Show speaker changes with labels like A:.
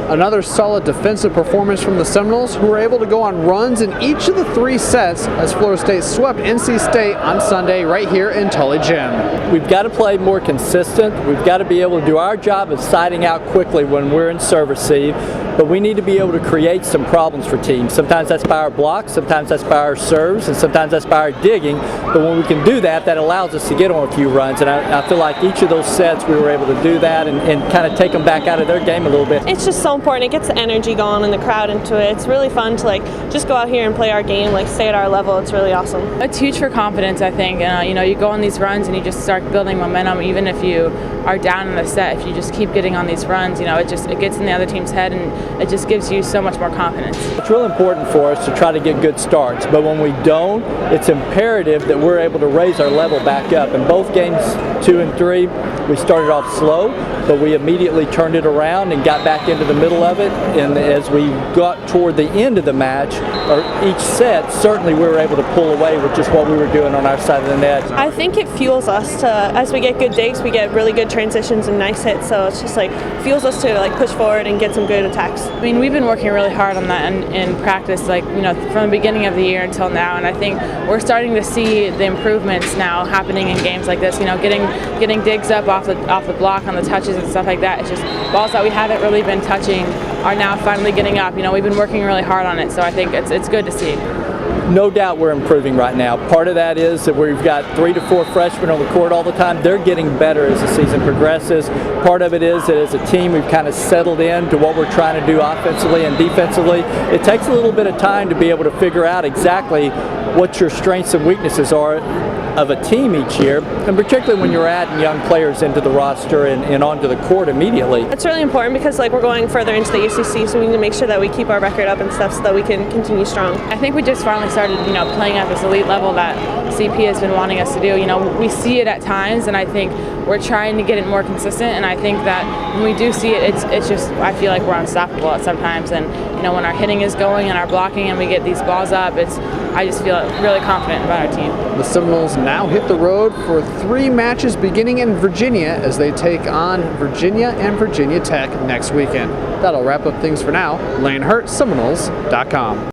A: Another solid defensive performance from the Seminoles, who were able to go on runs in each of the 3 sets as Florida State swept NC State on Sunday right here in Tully Gym.
B: We've got to play more consistent. We've got to be able to do our job of siding out quickly when we're in serve receive, but we need to be able to create some problems for teams. Sometimes that's by our blocks, sometimes that's by our serves, and sometimes that's by our digging, but when we can do that, that allows us to get on a few runs, and I feel like each of those sets we were able to do that and kind of take them back out of their game a little bit.
C: It's just so important. It gets the energy going and the crowd into it. It's really fun to just go out here and play our game, stay at our level. It's really awesome.
D: It's huge for confidence, I think. You go on these runs and you just start building momentum, even if you are down in the set. If you just keep getting on these runs, it gets in the other team's head and it just gives you so much more confidence.
B: It's really important for us to try to get good starts, but when we don't, it's imperative that we're able to raise our level back up. In both games 2 and 3, we started off slow, but we immediately turned it around and got back into the middle of it, and as we got toward the end of the match, or each set, certainly we were able to pull away with just what we were doing on our side of the net.
C: I think it fuels us to, as we get good digs, we get really good transitions and nice hits, so it's just fuels us to push forward and get some good attacks.
D: I mean, we've been working really hard on that in practice, from the beginning of the year until now, and I think we're starting to see the improvements now happening in games like this. Getting digs up off the block on the touches and stuff like that. It's just balls that we haven't really been touching are now finally getting up. We've been working really hard on it, so I think it's good to see.
B: No doubt we're improving right now. Part of that is that we've got 3 to 4 freshmen on the court all the time. They're getting better as the season progresses. Part of it is that as a team we've kind of settled in to what we're trying to do offensively and defensively. It takes a little bit of time to be able to figure out exactly what your strengths and weaknesses are of a team each year, and particularly when you're adding young players into the roster and onto the court immediately.
C: It's really important because we're going further into the ACC, so we need to make sure that we keep our record up and stuff so that we can continue strong.
D: I think we just finally started playing at this elite level that CP has been wanting us to do. We see it at times, and I think we're trying to get it more consistent, and I think that when we do see it, it's just, I feel like we're unstoppable at sometimes, and when our hitting is going and our blocking and we get these balls up, I just feel really confident about our team.
A: The Seminoles now hit the road for 3 matches beginning in Virginia as they take on Virginia and Virginia Tech next weekend. That'll wrap up things for now. Lane Hurt, Seminoles.com.